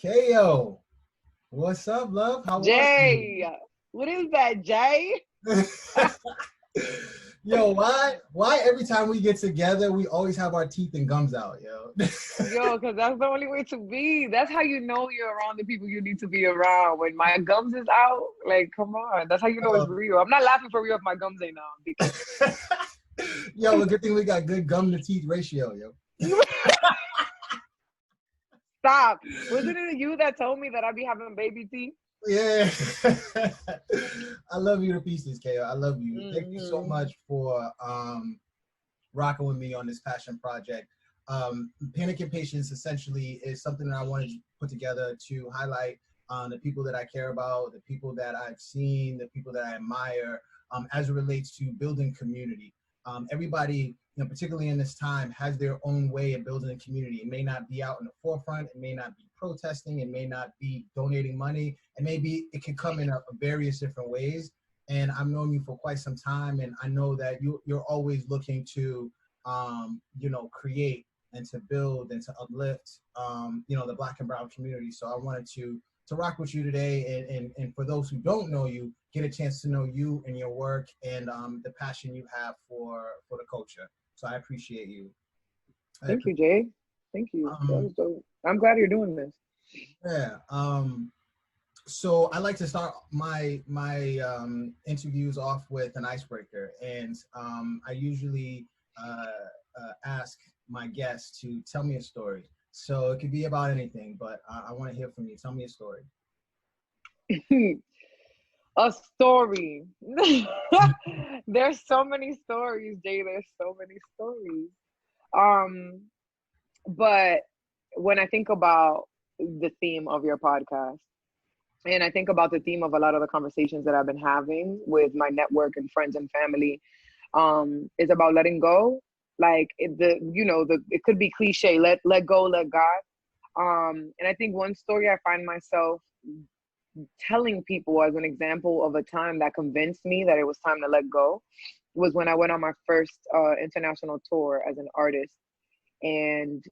KO, what's up, love? How are you? Jay, what is that, Jay? Yo, why every time we get together, we always have our teeth and gums out, yo? Yo, because that's the only way to be. That's how you know you're around the people you need to be around. When my gums is out, like, come on. That's how you know it's real. I'm not laughing for real if my gums ain't out. Because... Yo, a good thing we got good gum to teeth ratio, yo. Stop. Wasn't it you that told me that I'd be having baby teeth? Yeah. I love you to pieces, KO. I love you. Mm-hmm. Thank you so much for rocking with me on this passion project. Panic and Patience essentially is something that I wanted to put together to highlight the people that I care about, the people that I've seen, the people that I admire as it relates to building community. Everybody, particularly in this time, has their own way of building a community. It may not be out in the forefront. It may not be protesting. It may not be donating money. And maybe it can come in various different ways. And I've known you for quite some time, and I know that you're always looking to, create and to build and to uplift, the Black and Brown community. So I wanted to rock with you today, and for those who don't know you, get a chance to know you and your work and the passion you have for the culture. So I appreciate you. Thank you, Jay. Thank you. That was dope. I'm glad you're doing this. Yeah. So I like to start my interviews off with an icebreaker, and I usually ask my guests to tell me a story. So it could be about anything, but I want to hear from you. Tell me a story. A story. There's so many stories, Jay. There's so many stories. But when I think about the theme of your podcast, and I think about the theme of a lot of the conversations that I've been having with my network and friends and family, is about letting go. Like it could be cliche, let go, let God. And I think one story I find myself telling people as an example of a time that convinced me that it was time to let go was when I went on my first international tour as an artist. And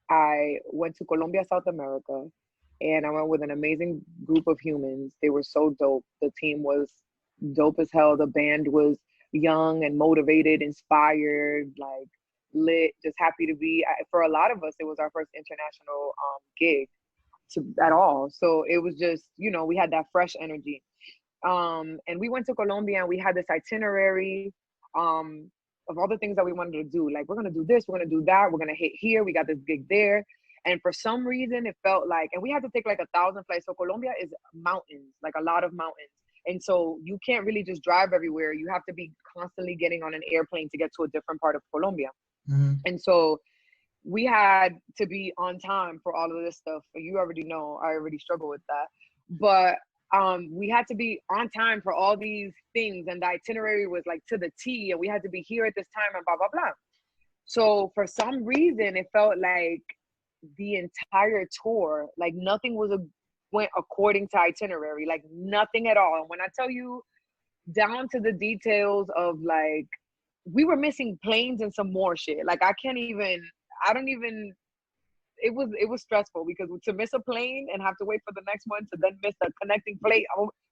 I went to Colombia, South America, and I went with an amazing group of humans. They were so dope. The team was dope as hell. The band was young and motivated, inspired, like lit, just happy to be. For a lot of us, it was our first international gig at all. So it was just, we had that fresh energy. And we went to Colombia and we had this itinerary of all the things that we wanted to do. Like, we're going to do this, we're going to do that, we're going to hit here, we got this gig there. And for some reason, it felt like, and we had to take like 1,000 flights. So Colombia is mountains, like a lot of mountains. And so you can't really just drive everywhere. You have to be constantly getting on an airplane to get to a different part of Colombia. Mm-hmm. And so we had to be on time for all of this stuff. You already know, I already struggle with that. But we had to be on time for all these things. And the itinerary was like to the T, and we had to be here at this time and blah, blah, blah. So for some reason, it felt like the entire tour, like nothing went according to itinerary, like nothing at all. And when I tell you down to the details of like, we were missing planes and some more shit. Like it was stressful because to miss a plane and have to wait for the next one to then miss the connecting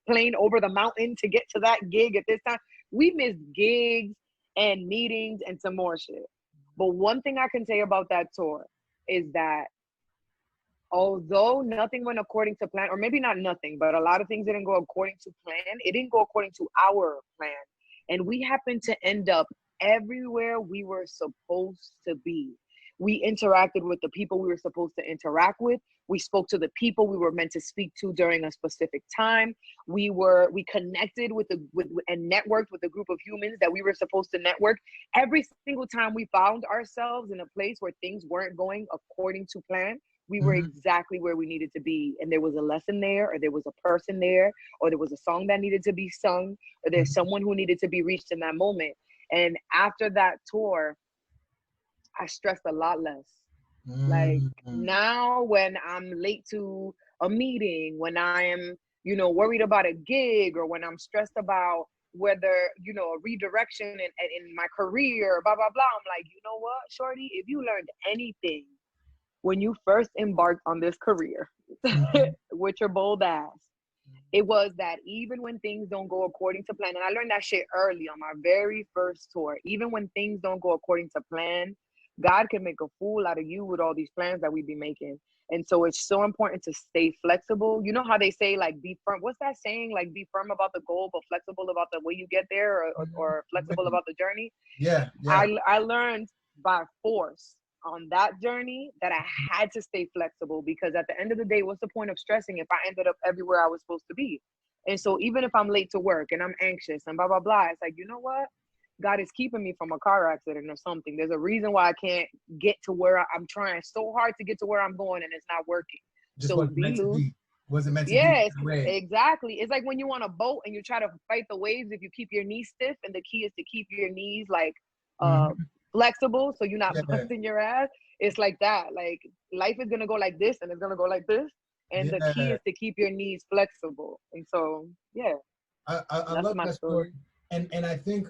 plane over the mountain to get to that gig at this time. We missed gigs and meetings and some more shit. But one thing I can say about that tour is that although nothing went according to plan, or maybe not nothing, but a lot of things didn't go according to plan, it didn't go according to our plan. And we happened to end up everywhere we were supposed to be. We interacted with the people we were supposed to interact with. We spoke to the people we were meant to speak to during a specific time. We connected with and networked with a group of humans that we were supposed to network. Every single time we found ourselves in a place where things weren't going according to plan, we were exactly where we needed to be. And there was a lesson there, or there was a person there, or there was a song that needed to be sung, or there's someone who needed to be reached in that moment. And after that tour, I stressed a lot less. Like now when I'm late to a meeting, when I am, worried about a gig, or when I'm stressed about whether, a redirection in my career, blah, blah, blah. I'm like, you know what, shorty, if you learned anything when you first embarked on this career with your bold ass, it was that even when things don't go according to plan, and I learned that shit early on my very first tour, even when things don't go according to plan, God can make a fool out of you with all these plans that we be making. And so it's so important to stay flexible. You know how they say, like, be firm. What's that saying? Like, be firm about the goal, but flexible about the way you get there, or flexible about the journey. Yeah. I learned by force on that journey that I had to stay flexible, because at the end of the day, what's the point of stressing if I ended up everywhere I was supposed to be? And so even if I'm late to work and I'm anxious and blah, blah, blah, it's like, you know what? God is keeping me from a car accident or something. There's a reason why I can't get to where I'm trying so hard to get to where I'm going, and it's not working. Just So wasn't be meant to loose. be. Wasn't meant to Yes, be. exactly. It's like when you're on a boat and you try to fight the waves, if you keep your knees stiff, and the key is to keep your knees like flexible so you're not busting your ass. It's like that. Like, life is gonna go like this, and it's gonna go like this. And the key is to keep your knees flexible. And so, yeah. I love that story. And I think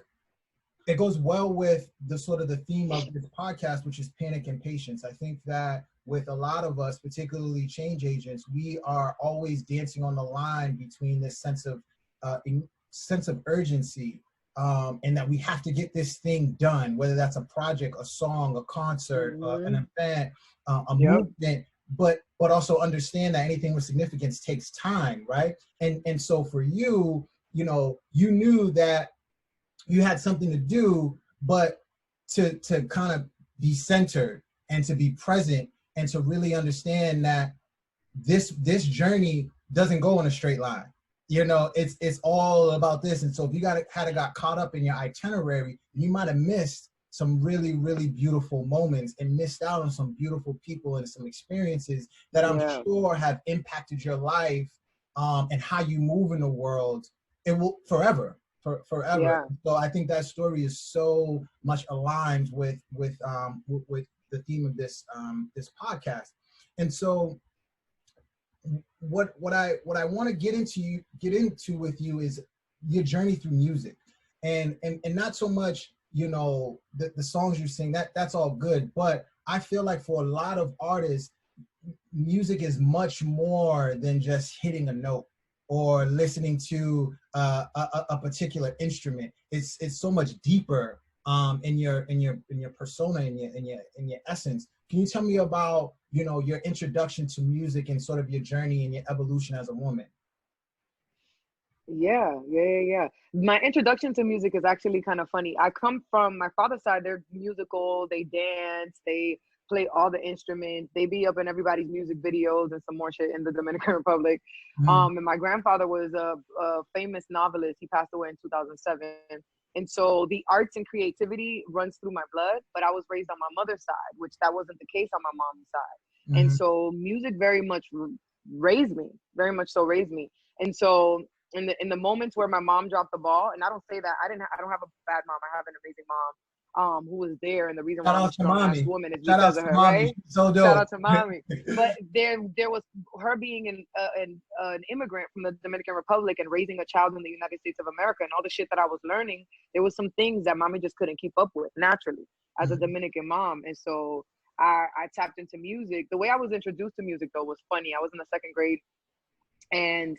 it goes well with the sort of the theme of this podcast, which is panic and patience. I think that with a lot of us, particularly change agents, we are always dancing on the line between this sense of urgency, and that we have to get this thing done, whether that's a project, a song, a concert, an event, a movement, but also understand that anything with significance takes time, right? And so for you, you know, you knew that you had something to do, but to kind of be centered and to be present and to really understand that this journey doesn't go in a straight line. You know, it's all about this. And so if you had got caught up in your itinerary, you might have missed some really, really beautiful moments and missed out on some beautiful people and some experiences that I'm sure have impacted your life, and how you move in the world. It will forever. So I think that story is so much aligned with the theme of this podcast. And so what I want to get into with you is your journey through music, and not so much, you know, the songs you sing, that's all good, but I feel like for a lot of artists, music is much more than just hitting a note or listening to a particular instrument. It's so much deeper in your persona, in your essence. Can you tell me about, you know, your introduction to music and sort of your journey and your evolution as a woman? Yeah. My introduction to music is actually kind of funny. I come from my father's side. They're musical. They dance. They play all the instruments. They be up in everybody's music videos and some more shit in the Dominican Republic. And my grandfather was a famous novelist. He passed away in 2007. And so the arts and creativity runs through my blood, but I was raised on my mother's side, which that wasn't the case on my mom's side. And so music very much raised me, very much so raised me. And so in the moments where my mom dropped the ball, and I don't say that, I don't have a bad mom. I have an amazing mom, who was there, and the reason why I'm a strong ass woman is because of her, right? So dope. Shout out to mommy. But there was her being an immigrant from the Dominican Republic and raising a child in the United States of America, and all the shit that I was learning. There was some things that mommy just couldn't keep up with naturally as a Dominican mom, and so I tapped into music. The way I was introduced to music though was funny. I was in the second grade, and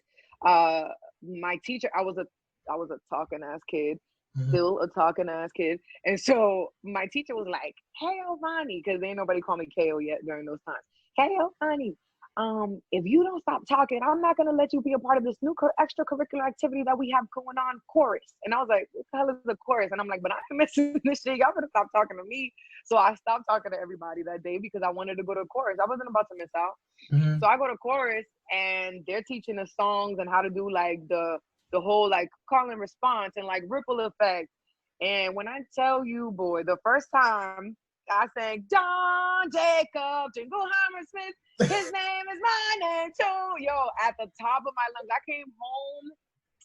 my teacher, I was a talking ass kid, still a talking ass kid. And so my teacher was like, Kaovanny, because ain't nobody called me Ko yet during those times. Kaovanny, if you don't stop talking, I'm not going to let you be a part of this new extracurricular activity that we have going on, chorus. And I was like, what the hell is the chorus? And I'm like, but I'm missing this shit. Y'all better stop talking to me. So I stopped talking to everybody that day because I wanted to go to chorus. I wasn't about to miss out. So I go to chorus, and they're teaching us songs and how to do like the whole like call and response and like ripple effect. And when I tell you, boy, the first time I sang John Jacob Jingleheimer Smith, his name is my name too. Yo, at the top of my lungs, I came home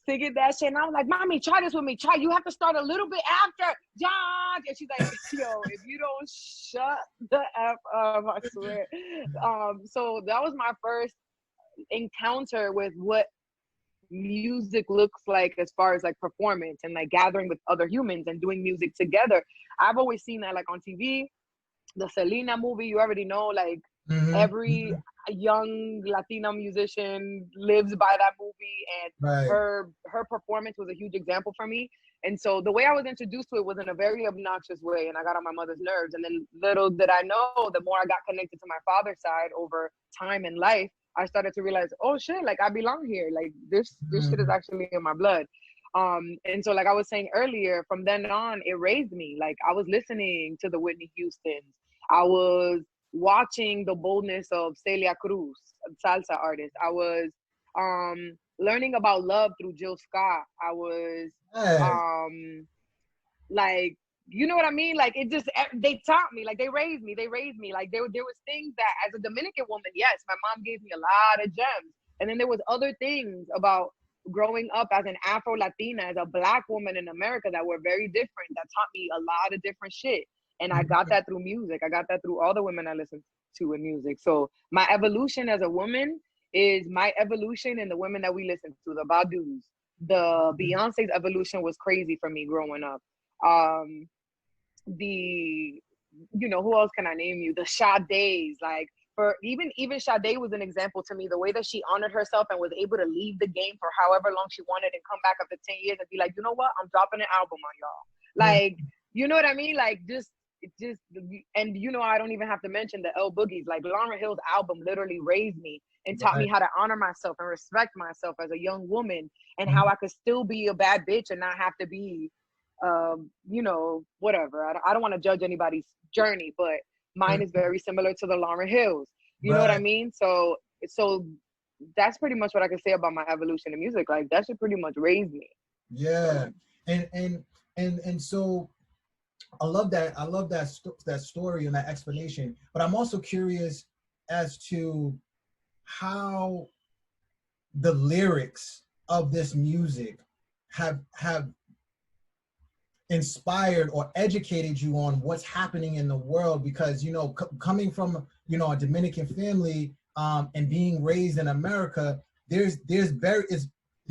singing that shit, and I was like, Mommy, try this with me. Try. You have to start a little bit after John. And she's like, yo, if you don't shut the F up, I swear. So that was my first encounter with what music looks like as far as like performance and like gathering with other humans and doing music together. I've always seen that like on TV, the Selena movie, you already know, like Every young Latina musician lives by that movie, and Right. her performance was a huge example for me. And so the way I was introduced to it was in a very obnoxious way, and I got on my mother's nerves. And then little did I know, the more I got connected to my father's side over time and life, I started to realize, oh shit, like I belong here. Like this shit is actually in my blood. And so like I was saying earlier, from then on, it raised me. Like I was listening to the Whitney Houstons. I was watching the boldness of Celia Cruz, a salsa artist. I was learning about love through Jill Scott. I was Hey. like, you know what I mean? Like it just, they taught me, like they raised me. Like there was things that as a Dominican woman, yes, my mom gave me a lot of gems. And then there was other things about growing up as an Afro Latina, as a Black woman in America, that were very different, that taught me a lot of different shit. And I got that through music. I got that through all the women I listened to in music. So my evolution as a woman is my evolution in the women that we listen to, the Badus. The Beyonce's evolution was crazy for me growing up. The, you know, who else can I name you? The Sade's, like, for even Sade was an example to me. The way that she honored herself and was able to leave the game for however long she wanted and come back after 10 years and be like, you know what, I'm dropping an album on y'all. Like, you know what I mean? Like just, and you know, I don't even have to mention the L Boogies. Like Lauryn Hill's album literally raised me and taught me how to honor myself and respect myself as a young woman, and how I could still be a bad bitch and not have to be, you know, whatever. I don't want to judge anybody's journey, but mine is very similar to the Lauryn Hills. You know what I mean? So that's pretty much what I can say about my evolution in music. Like that should pretty much raise me. Yeah. And so I love that. I love that story and that explanation. But I'm also curious as to how the lyrics of this music have inspired or educated you on what's happening in the world, because you know, coming from, you know, a Dominican family and being raised in America, there's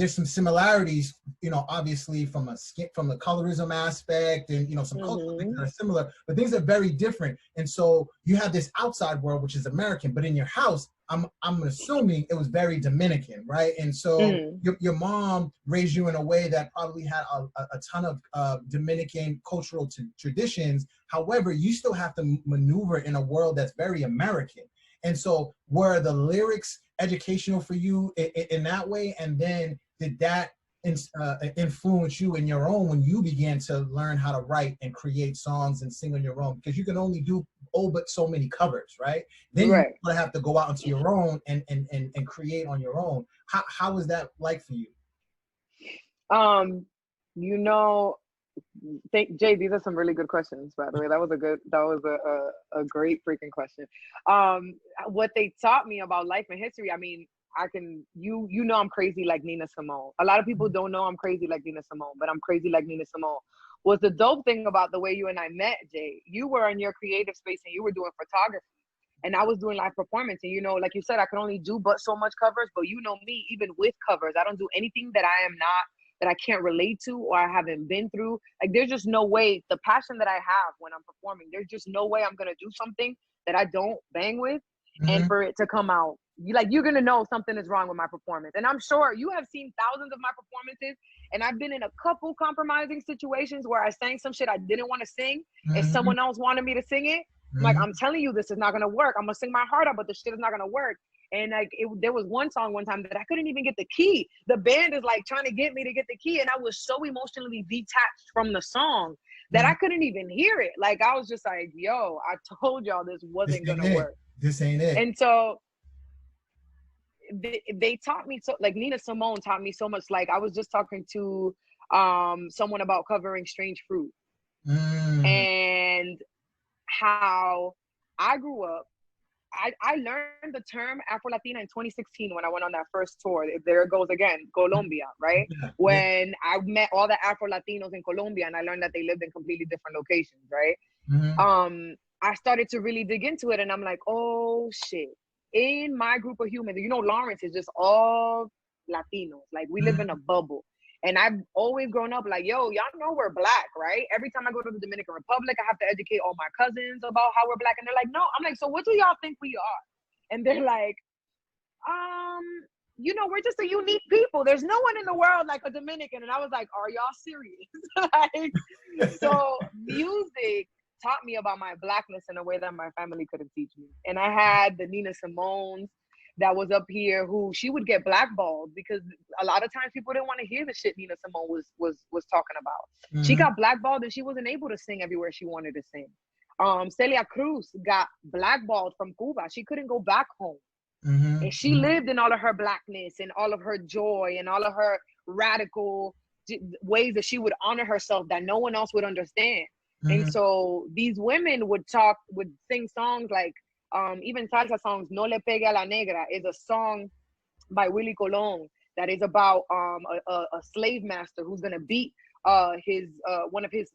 some similarities, you know, obviously from the colorism aspect, and you know, some cultural things that are similar, but things are very different. And so you have this outside world which is American, but in your house, I'm assuming it was very Dominican, right? And so your mom raised you in a way that probably had a ton of Dominican cultural traditions. However, you still have to maneuver in a world that's very American. And so were the lyrics educational for you in that way? And then did that influence you in your own when you began to learn how to write and create songs and sing on your own? Because you can only do but so many covers, right? Then you have to go out into your own and create on your own. How was that like for you? You know, Jay, these are some really good questions, by the way. That was a great freaking question. What they taught me about life and history, I mean, you know, I'm crazy like Nina Simone. A lot of people don't know I'm crazy like Nina Simone, but I'm crazy like Nina Simone. Was the dope thing about the way you and I met, Jay. You were in your creative space and you were doing photography, and I was doing live performance. And you know, like you said, I could only do but so much covers, but you know me, even with covers, I don't do anything that I can't relate to or I haven't been through. Like there's just no way, the passion that I have when I'm performing, there's just no way I'm gonna do something that I don't bang with and for it to come out. You're gonna know something is wrong with my performance. And I'm sure you have seen thousands of my performances, and I've been in a couple compromising situations where I sang some shit I didn't want to sing and someone else wanted me to sing it. I'm like, I'm telling you, this is not gonna work. I'm gonna sing my heart out, but the shit is not gonna work. And like there was one song one time that I couldn't even get the key. The band is like trying to get me to get the key, and I was so emotionally detached from the song that I couldn't even hear it. Like I was just like, yo, I told y'all this wasn't gonna work. This ain't it. And so they taught me, so like Nina Simone taught me so much. Like I was just talking to someone about covering Strange Fruit and how I grew up. I learned the term Afro Latina in 2016 when I went on that first tour. There it goes again, Colombia, right? When I met all the Afro Latinos in Colombia, and I learned that they lived in completely different locations, right? I started to really dig into it, and I'm like, oh shit. In my group of humans, you know, Lawrence is just all Latinos. Like we live in a bubble. And I've always grown up like, yo, y'all know we're Black, right? Every time I go to the Dominican Republic, I have to educate all my cousins about how we're Black. And they're like, no. I'm like, so what do y'all think we are? And they're like, you know, we're just a unique people. There's no one in the world like a Dominican. And I was like, are y'all serious? Like, so music taught me about my Blackness in a way that my family couldn't teach me. And I had the Nina Simone's that was up here who she would get blackballed because a lot of times people didn't want to hear the shit Nina Simone was talking about. Mm-hmm. She got blackballed and she wasn't able to sing everywhere she wanted to sing. Celia Cruz got blackballed from Cuba. She couldn't go back home. Mm-hmm. And she lived in all of her Blackness and all of her joy and all of her radical ways that she would honor herself that no one else would understand. Mm-hmm. And so these women would sing songs like, even salsa songs. No le pegue a la negra is a song by Willie Colon that is about a slave master who's gonna beat one of his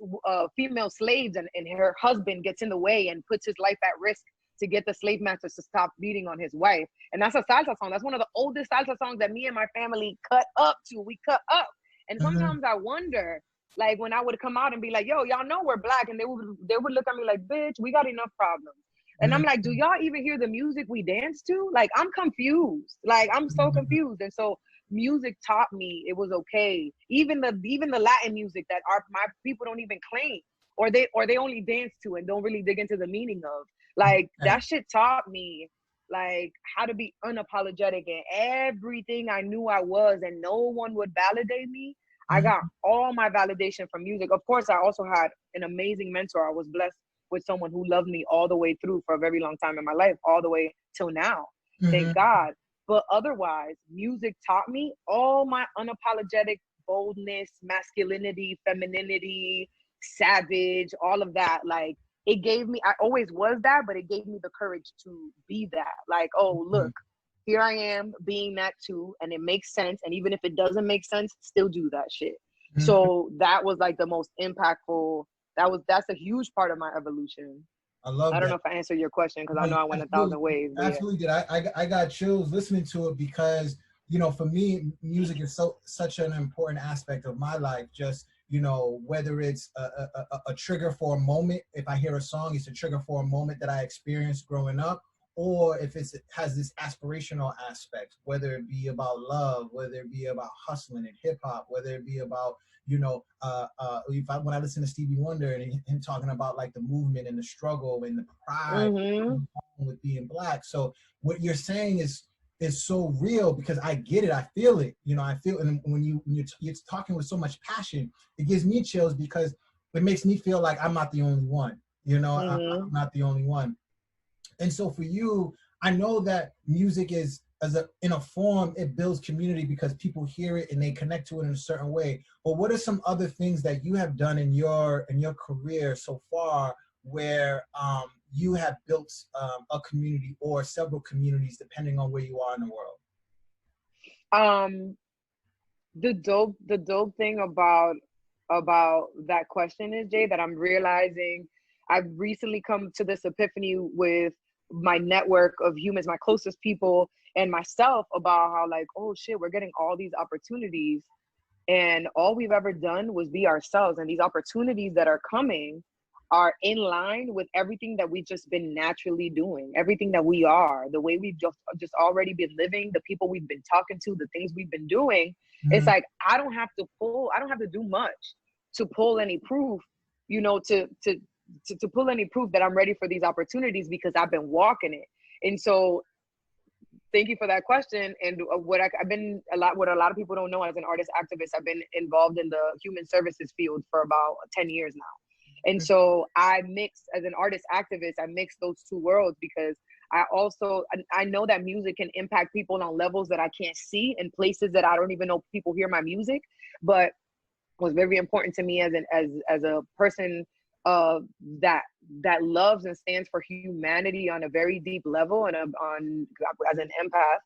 female slaves, and her husband gets in the way and puts his life at risk to get the slave master to stop beating on his wife. And that's a salsa song. That's one of the oldest salsa songs that me and my family cut up to. We cut up. And sometimes I wonder, like when I would come out and be like, yo, y'all know we're Black, and they would look at me like, bitch, we got enough problems. And I'm like, do y'all even hear the music we dance to? Like, I'm confused. Like, I'm so confused. And so music taught me it was okay. Even the Latin music that my people don't even claim, or they only dance to and don't really dig into the meaning of. Like, that shit taught me like how to be unapologetic in everything I knew I was, and no one would validate me. I got all my validation from music. Of course, I also had an amazing mentor. I was blessed with someone who loved me all the way through for a very long time in my life, all the way till now. Thank God. But otherwise, music taught me all my unapologetic boldness, masculinity, femininity, savage, all of that. Like, it gave me, I always was that, but it gave me the courage to be that. Like, oh, look, here I am being that too, and it makes sense. And even if it doesn't make sense, still do that shit. So that was like the most impactful. That's a huge part of my evolution. I love that. I don't know if I answered your question because I know I went 1,000 ways. Absolutely did. I got chills listening to it because, you know, for me, music is such an important aspect of my life. Just, you know, whether it's a trigger for a moment. If I hear a song, it's a trigger for a moment that I experienced growing up, or if it has this aspirational aspect, whether it be about love, whether it be about hustling and hip hop, whether it be about, you know, when I listen to Stevie Wonder and him talking about like the movement and the struggle and the pride with being Black. So what you're saying is so real because I get it. I feel it. You know, I feel, and when you're talking with so much passion, it gives me chills because it makes me feel like I'm not the only one. You know, I'm not the only one. And so for you, I know that music is in a form, it builds community because people hear it and they connect to it in a certain way. But what are some other things that you have done in your career so far where you have built a community or several communities depending on where you are in the world? The dope thing about that question is, Jay, that I'm realizing I've recently come to this epiphany with my network of humans, my closest people and myself, about how like, oh shit, we're getting all these opportunities and all we've ever done was be ourselves. And these opportunities that are coming are in line with everything that we've just been naturally doing, everything that we are, the way we've just already been living, the people we've been talking to, the things we've been doing. It's like, I don't have to do much to pull any proof, you know, to pull any proof that I'm ready for these opportunities because I've been walking it. And so thank you for that question. And what a lot of people don't know, as an artist activist, I've been involved in the human services field for about 10 years now. And so I mix, as an artist activist, I mix those two worlds because I know that music can impact people on levels that I can't see, in places that I don't even know people hear my music. But what's very important to me as a person that loves and stands for humanity on a very deep level and as an empath,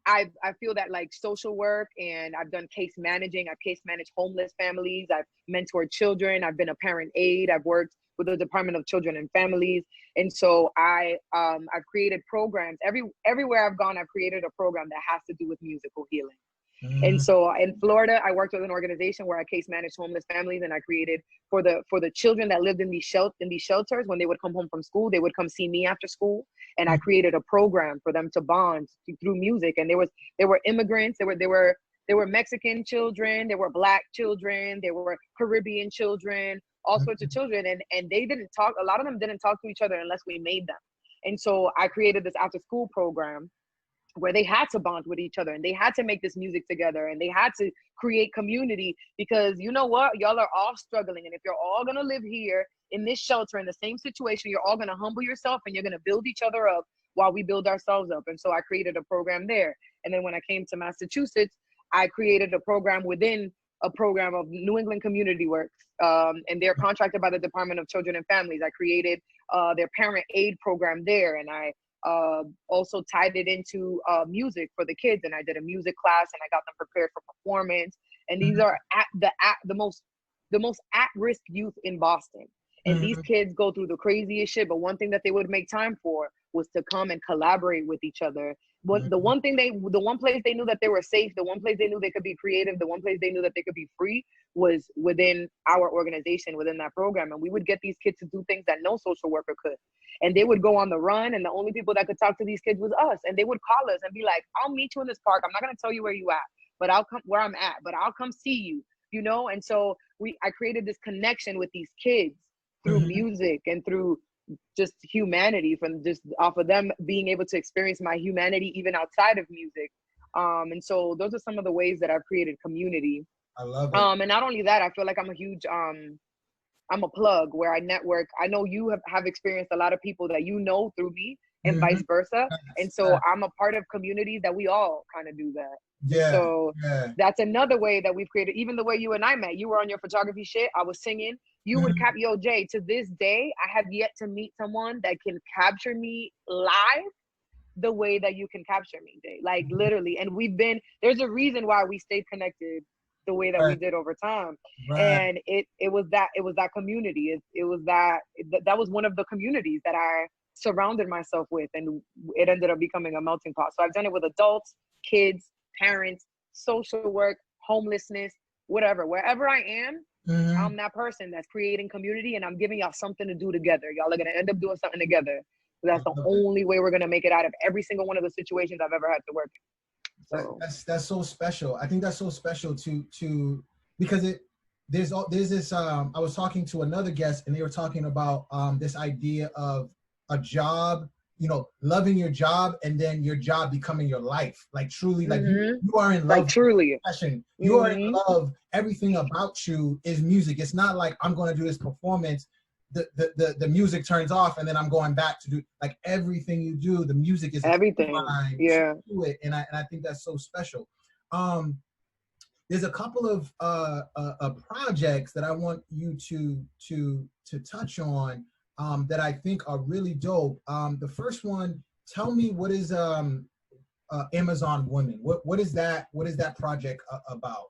I feel that like social work, and I've done case managing. I've case managed homeless families. I've mentored children. I've been a parent aide. I've worked with the Department of Children and Families. And so I've created programs. Everywhere I've gone, I've created a program that has to do with musical healing. And Mm-hmm. so in Florida, I worked with an organization where I case managed homeless families, and I created for the children that lived in these shelters. When they would come home from school, they would come see me after school, and I created a program for them to bond through music. And there were immigrants, there were Mexican children, there were Black children, there were Caribbean children, all sorts of children, and they didn't talk. A lot of them didn't talk to each other unless we made them. And so I created this after school program where they had to bond with each other, and they had to make this music together, and they had to create community, because you know what, y'all are all struggling, and if you're all going to live here in this shelter in the same situation, you're all going to humble yourself and you're going to build each other up while we build ourselves up. And so I created a program there. And then when I came to Massachusetts, I created a program within a program of New England Community Works, and they're contracted by the Department of Children and Families. I created their parent aid program there, and I also tied it into music for the kids, and I did a music class, and I got them prepared for performance. And these are the most at-risk youth in Boston, and these Mm-hmm. kids go through the craziest shit, but one thing that they would make time for was to come and collaborate with each other. But the one place they knew that they were safe, the one place they knew they could be creative, the one place they knew that they could be free was within our organization, within that program. And we would get these kids to do things that no social worker could. And they would go on the run, and the only people that could talk to these kids was us. And they would call us and be like, I'll meet you in this park. I'm not going to tell you where you at, but I'll come where I'm at, but I'll come see you, you know? And so I created this connection with these kids through music and through just humanity, from just off of them being able to experience my humanity even outside of music. And so those are some of the ways that I've created community. I love it. And not only that, I feel like I'm a huge I'm a plug where I network. I know you have experienced a lot of people that you know through me, and vice versa. And so I'm a part of communities that we all kind of do that. And Yeah, so yeah. that's another way that we've created. Even the way you and I met, you were on your photography shit, I was singing. You would yo, Jay, to this day, I have yet to meet someone that can capture me live the way that you can capture me, Jay. Like literally. And there's a reason why we stayed connected the way that we did over time. Right. And it was that community. That was one of the communities that I surrounded myself with, and it ended up becoming a melting pot. So I've done it with adults, kids, parents, social work, homelessness, whatever. Wherever I am, I'm that person that's creating community, and I'm giving y'all something to do together. Y'all are gonna end up doing something together. That's the only way we're gonna make it out of every single one of the situations I've ever had to work in. So That's so special. I think that's so special to because there's this I was talking to another guest, and they were talking about this idea of a job, you know, loving your job, and then your job becoming your life. Like truly, like you are in love, like truly with passion. You are in love. Everything about you is music. It's not like I'm going to do this performance, the music turns off, and then I'm going back to do, like, everything you do, the music is everything. Yeah. to do it. And I think that's so special. There's a couple of projects that I want you to touch on that I think are really dope. The first one, tell me, what is Amazon Women? What is that project about?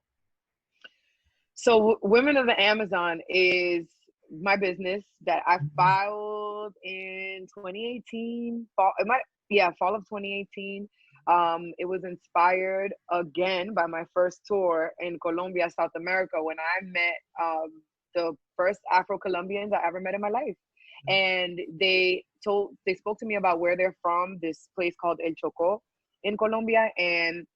So Women of the Amazon is my business that I filed in 2018, fall of 2018. It was inspired again by my first tour in Colombia, South America, when I met the first Afro-Colombians I ever met in my life. And they spoke to me about where they're from, this place called El Chocó in Colombia. And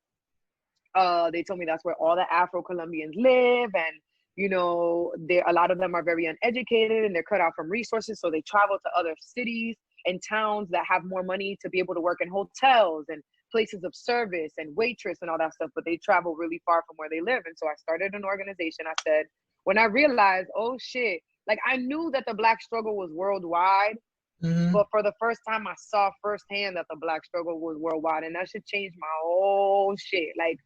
they told me that's where all the Afro-Colombians live. And, you know, a lot of them are very uneducated, and they're cut out from resources. So they travel to other cities and towns that have more money to be able to work in hotels and places of service and waitress and all that stuff, but they travel really far from where they live. And so I started an organization. I said, when I realized, oh shit, like, I knew that the Black struggle was worldwide, but for the first time I saw firsthand that the Black struggle was worldwide, and that should change my whole shit. Like,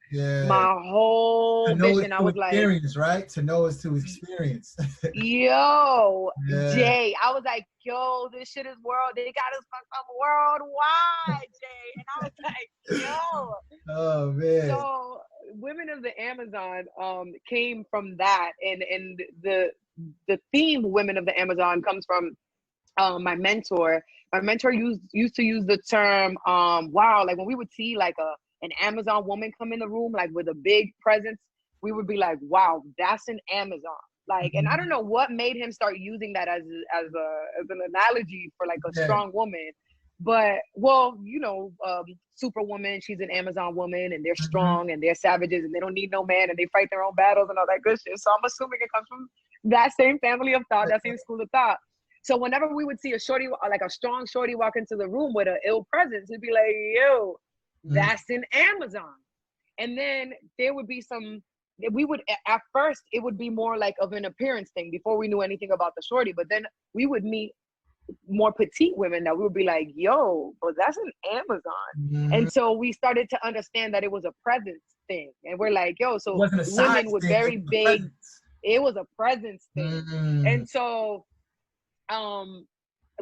my whole vision. I was like, right? To know is to experience. Yo, Jay, I was like, yo, this shit is they got us fucked up worldwide, Jay. And I was like, yo. Oh man. So Women of the Amazon came from that, and the theme Women of the Amazon comes from my mentor. My mentor used to use the term, wow, like when we would see like an Amazon woman come in the room, like with a big presence, we would be like, wow, that's an Amazon. Like, and I don't know what made him start using that as an analogy for like a strong woman. But, well, you know, Superwoman, she's an Amazon woman, and they're strong and they're savages and they don't need no man and they fight their own battles and all that good shit. So I'm assuming it comes from that same family of thought, that same school of thought. So whenever we would see a shorty, like a strong shorty walk into the room with an ill presence, we'd be like, yo, that's an Amazon. And then there would be we would, at first, it would be more like of an appearance thing before we knew anything about the shorty. But then we would meet more petite women that we would be like, yo, but that's an Amazon. And so we started to understand that it was a presence thing. And we're like, yo, so women with very big, it was a presence thing. And so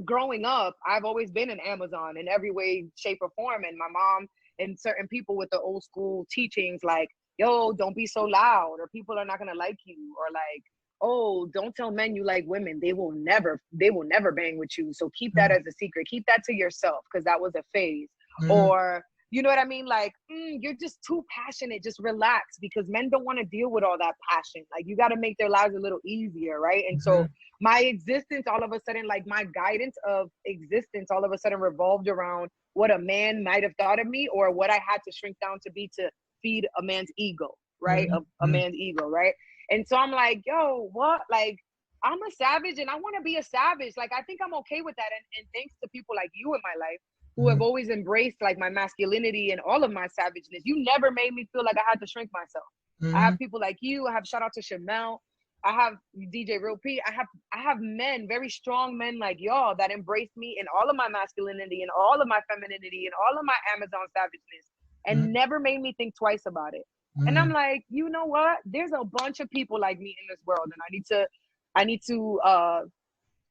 growing up, I've always been an Amazon in every way, shape, or form. And my mom and certain people with the old school teachings like, yo, don't be so loud, or people are not gonna like you, or like, oh, don't tell men you like women. They will never bang with you. So keep that as a secret. Keep that to yourself, because that was a phase. Or, you know what I mean? Like, you're just too passionate. Just relax, because men don't want to deal with all that passion. Like, you got to make their lives a little easier, right? And so my existence, all of a sudden, like my guidance of existence, all of a sudden revolved around what a man might have thought of me, or what I had to shrink down to be to feed a man's ego, right? A man's ego, right? And so I'm like, yo, what? Like, I'm a savage and I want to be a savage. Like, I think I'm okay with that. And thanks to people like you in my life who have always embraced like my masculinity and all of my savageness. You never made me feel like I had to shrink myself. I have people like you. I have shout out to Shamel. I have DJ Real P. I have men, very strong men like y'all that embrace me in all of my masculinity and all of my femininity and all of my Amazon savageness, and never made me think twice about it. And I'm like, you know what? There's a bunch of people like me in this world, and I need to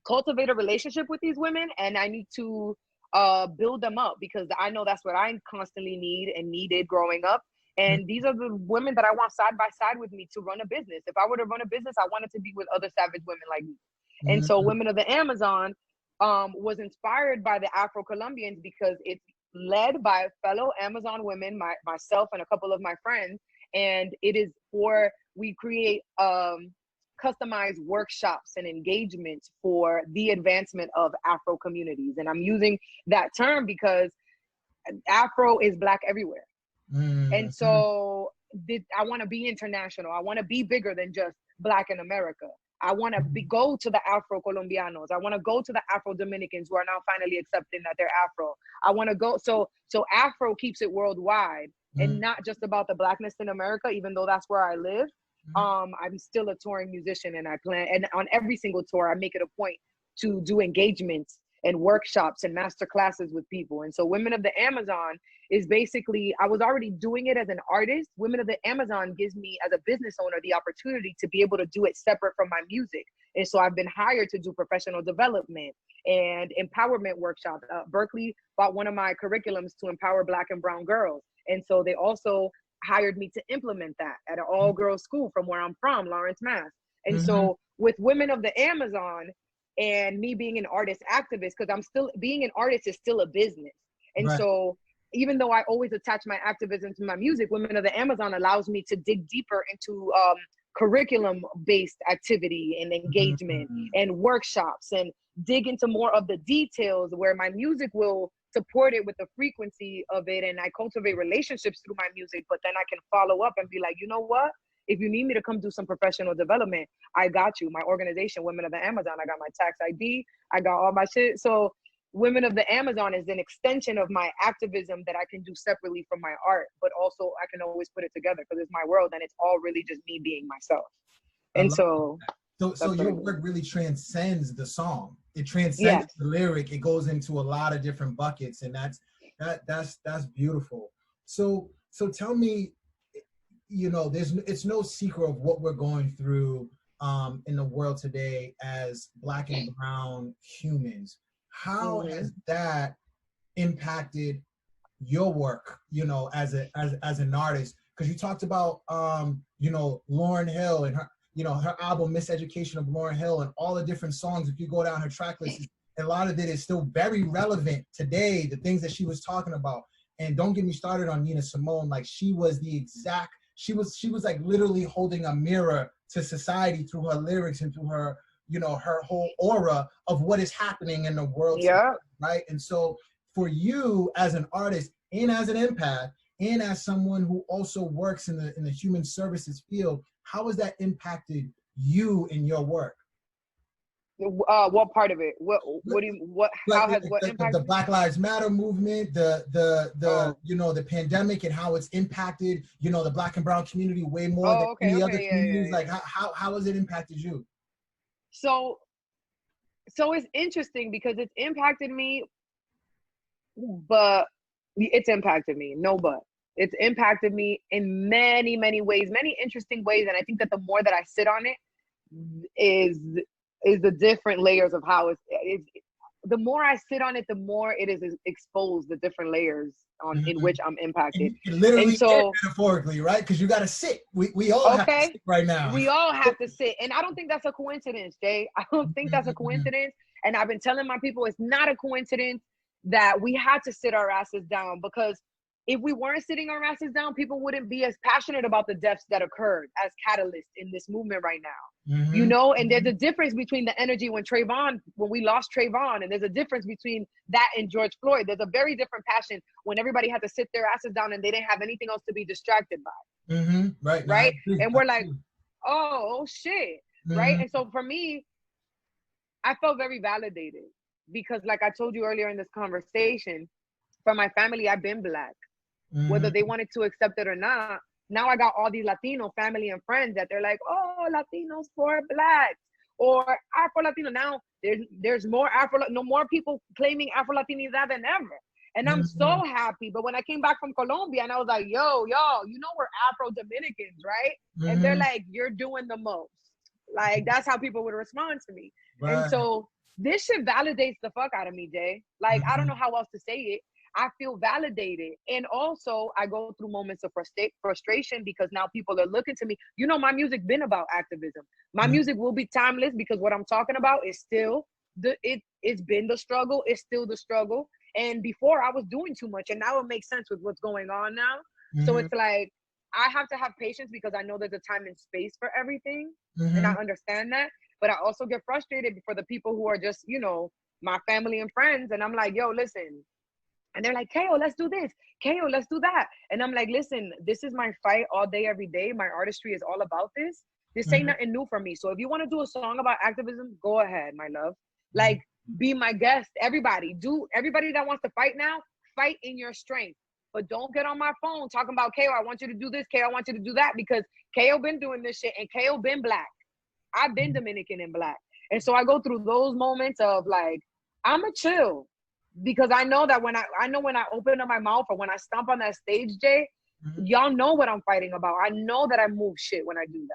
cultivate a relationship with these women, and I need to build them up, because I know that's what I constantly need and needed growing up. And these are the women that I want side by side with me to run a business. If I were to run a business, I wanted to be with other savage women like me. And so Women of the Amazon was inspired by the Afro-Colombians, because it's led by fellow Amazon women, myself and a couple of my friends. And it is we create customized workshops and engagements for the advancement of Afro communities. And I'm using that term because Afro is Black everywhere. And so I want to be international. I want to be bigger than just Black in America. I want to go to the Afro Colombianos. I want to go to the Afro Dominicans who are now finally accepting that they're Afro. I want to go. So Afro keeps it worldwide, and not just about the Blackness in America, even though that's where I live. I'm still a touring musician, and I plan, and on every single tour, I make it a point to do engagements and workshops and master classes with people. And so Women of the Amazon is basically, I was already doing it as an artist. Women of the Amazon gives me, as a business owner, the opportunity to be able to do it separate from my music. And so I've been hired to do professional development and empowerment workshops. Berkeley bought one of my curriculums to empower Black and brown girls. And so they also hired me to implement that at an all-girls school from where I'm from, Lawrence, Mass. And so with Women of the Amazon, and me being an artist activist, because I'm still, being an artist is still a business. And so even though I always attach my activism to my music, Women of the Amazon allows me to dig deeper into curriculum-based activity and engagement and workshops, and dig into more of the details where my music will support it with the frequency of it. And I cultivate relationships through my music, but then I can follow up and be like, you know what? If you need me to come do some professional development, I got you. My organization, Women of the Amazon, I got my tax ID, I got all my shit. So Women of the Amazon is an extension of my activism that I can do separately from my art, but also I can always put it together because it's my world and it's all really just me being myself. And so your work really transcends the song. It transcends the lyric. It goes into a lot of different buckets, and that's beautiful. So tell me, you know, it's no secret of what we're going through in the world today as Black and brown humans. How has that impacted your work, you know, as an artist? Because you talked about you know, Lauryn Hill and her, you know, her album Miseducation of Lauryn Hill, and all the different songs. If you go down her track list, a lot of it is still very relevant today, the things that she was talking about. And don't get me started on Nina Simone. Like she was like literally holding a mirror to society through her lyrics and through her, you know, her whole aura of what is happening in the world. Yeah. Today, right. And so for you as an artist and as an empath and as someone who also works in the human services field, how has that impacted you in your work? What part of it? How has what impacted the Black Lives Matter movement, the you know, the pandemic and how it's impacted, you know, the Black and brown community way more than any other communities. Like how has it impacted you? So it's interesting because it's impacted me, but it's impacted me. No, but it's impacted me in many, many ways, many interesting ways. And I think that the more that I sit on it is the different layers of how it's the more I sit on it, the more it is exposed the different layers in which I'm impacted. And literally, and so metaphorically, right? Because you got to sit. We all have to sit right now. We all have to sit, and I don't think that's a coincidence, Jay. I don't think that's a coincidence. And I've been telling my people it's not a coincidence that we had to sit our asses down, because if we weren't sitting our asses down, people wouldn't be as passionate about the deaths that occurred as catalysts in this movement right now. You know, and there's a difference between the energy when we lost Trayvon, and there's a difference between that and George Floyd. There's a very different passion when everybody had to sit their asses down and they didn't have anything else to be distracted by. Right. Right. And we're like, oh shit. Right. And so for me, I felt very validated because, like I told you earlier in this conversation, for my family, I've been Black. Whether they wanted to accept it or not. Now I got all these Latino family and friends that they're like, oh, Latinos for Blacks or Afro Latino. Now there's more more people claiming Afro Latinidad than ever. And I'm so happy. But when I came back from Colombia and I was like, yo, y'all, you know, we're Afro Dominicans, right? And they're like, you're doing the most. Like, that's how people would respond to me. Right. And so this shit validates the fuck out of me, Jay. Like, I don't know how else to say it. I feel validated. And also I go through moments of frustration because now people are looking to me. You know, my music been about activism. My music will be timeless because what I'm talking about is still it's been the struggle. It's still the struggle. And before I was doing too much, and now it makes sense with what's going on now. So it's like, I have to have patience because I know there's a time and space for everything. And I understand that. But I also get frustrated for the people who are just, you know, my family and friends. And I'm like, yo, listen. And they're like, Ko, let's do this. Ko, let's do that. And I'm like, listen, this is my fight all day, every day. My artistry is all about this. This ain't nothing new for me. So if you want to do a song about activism, go ahead, my love. Like, be my guest. Everybody that wants to fight now, fight in your strength. But don't get on my phone talking about, Ko, I want you to do this. Ko, I want you to do that. Because Ko been doing this shit and Ko been Black. I've been Dominican and Black. And so I go through those moments of like, I'm a chill. Because I know that when I open up my mouth or when I stomp on that stage, Jay, y'all know what I'm fighting about. I know that I move shit when I do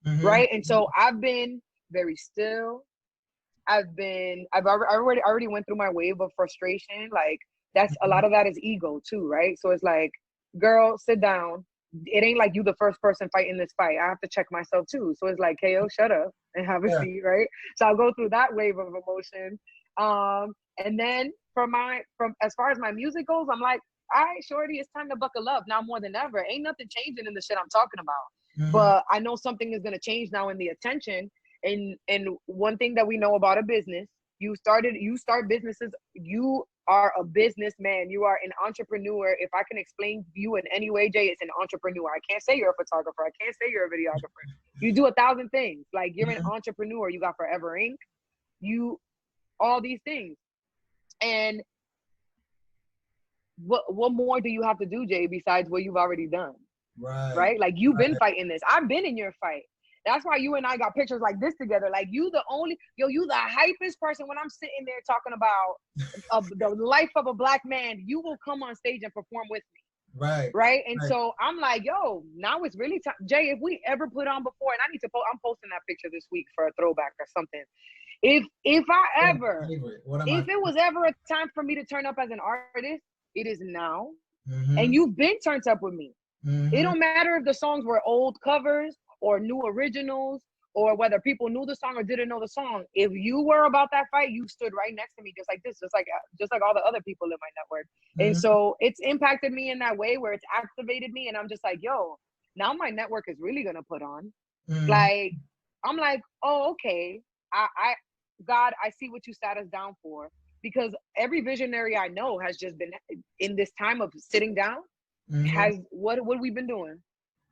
that, right? And so I've been very still. I've already went through my wave of frustration. Like that's a lot of that is ego too, right? So it's like, girl, sit down. It ain't like you the first person fighting this fight. I have to check myself too. So it's like, Ko, shut up and have a seat, right? So I'll go through that wave of emotion. And then from as far as my music goes, I'm like, all right, shorty, it's time to buckle up now more than ever. Ain't nothing changing in the shit I'm talking about. But I know something is gonna change now in the attention. And one thing that we know about a business, you start businesses, you are a businessman, you are an entrepreneur. If I can explain you in any way, Jay, it's an entrepreneur. I can't say you're a photographer, I can't say you're a videographer. You do 1,000 things. Like you're an entrepreneur. You got Forever Inc. You all these things. And what more do you have to do, Jay, besides what you've already done? Right? Like you've been fighting this. I've been in your fight. That's why you and I got pictures like this together. Like you the hypest person when I'm sitting there talking about the life of a Black man, you will come on stage and perform with me. Right. And so I'm like, yo, now it's really time. Jay, if we ever put on before, and I need to I'm posting that picture this week for a throwback or something. If it was ever a time for me to turn up as an artist, it is now. And you've been turned up with me. It don't matter if the songs were old covers or new originals or whether people knew the song or didn't know the song, if you were about that fight, you stood right next to me, just like this, just like all the other people in my network. And so it's impacted me in that way where it's activated me, and I'm just like, yo, now my network is really gonna put on. Like, I'm like, oh, okay, God, I see what you sat us down for, because every visionary I know has just been in this time of sitting down. Has what we've been doing.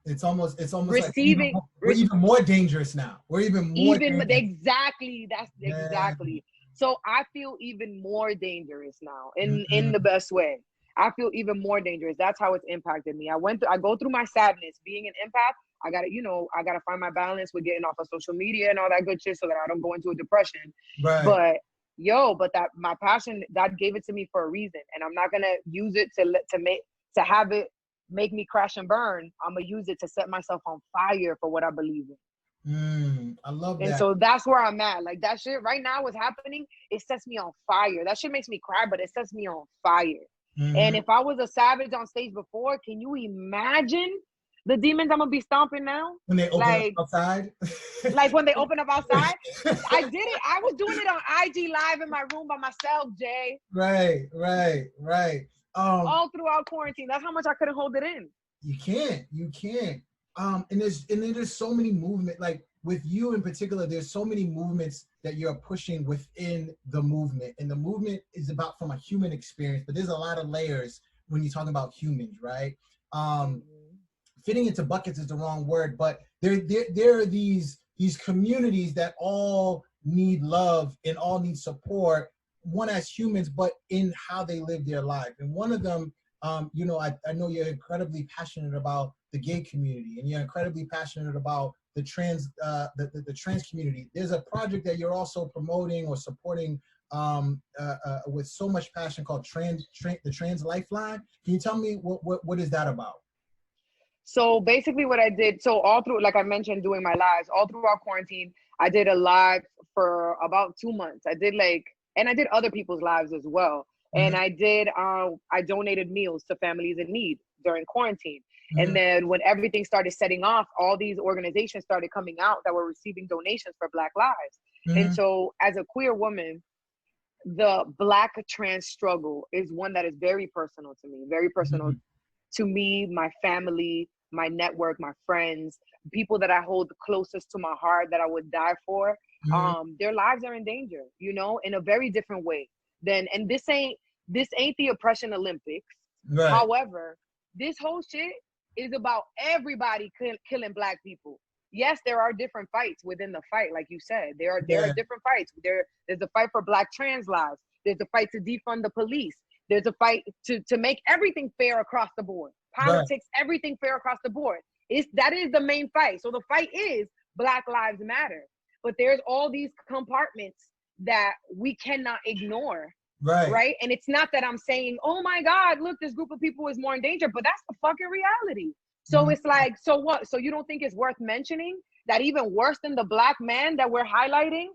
It's almost receiving, like we're even more dangerous now. We're even more dangerous. Exactly. That's exactly. So I feel even more dangerous now in the best way. I feel even more dangerous. That's how it's impacted me. I go through my sadness being an empath. I gotta find my balance with getting off of social media and all that good shit so that I don't go into a depression. Right. But that my passion, God gave it to me for a reason, and I'm not gonna use it to have it make me crash and burn. I'm gonna use it to set myself on fire for what I believe in. I love that. And so that's where I'm at. Like, that shit right now is happening. It sets me on fire. That shit makes me cry, but it sets me on fire. And if I was a savage on stage before, can you imagine the demons I'm gonna be stomping now? When they open up outside? Like when they open up outside? I did it. I was doing it on IG Live in my room by myself, Jay. Right. All throughout quarantine. That's how much I couldn't hold it in. You can't. And there's so many movement, like with you in particular, there's so many movements that you're pushing within the movement. And the movement is about from a human experience, but there's a lot of layers when you're talking about humans, right? Fitting into buckets is the wrong word, but there are these communities that all need love and all need support, one as humans, but in how they live their life. And one of them, I know you're incredibly passionate about the gay community, and you're incredibly passionate about the trans community. There's a project that you're also promoting or supporting with so much passion called the Trans Lifeline. Can you tell me what is that about? So basically what I did, so all through, like I mentioned, doing my lives, all throughout quarantine, I did a live for about 2 months. And I did other people's lives as well. And I donated meals to families in need during quarantine. And then when everything started setting off, all these organizations started coming out that were receiving donations for Black lives. And so as a queer woman, the Black trans struggle is one that is very personal to me, very personal to me, my family, my network, my friends, people that I hold closest to my heart that I would die for. Their lives are in danger, in a very different way. And this ain't the oppression Olympics. Right. However, this whole shit is about everybody killing Black people. Yes, there are different fights within the fight, like you said. There are different fights. There's a fight for Black trans lives. There's a fight to defund the police. There's a fight to make everything fair across the board. Politics, everything fair across the board. That is the main fight. So the fight is Black Lives Matter. But there's all these compartments that we cannot ignore. Right? And it's not that I'm saying, oh my God, look, this group of people is more in danger, but that's the fucking reality. So it's like, so what? So you don't think it's worth mentioning that even worse than the Black man that we're highlighting,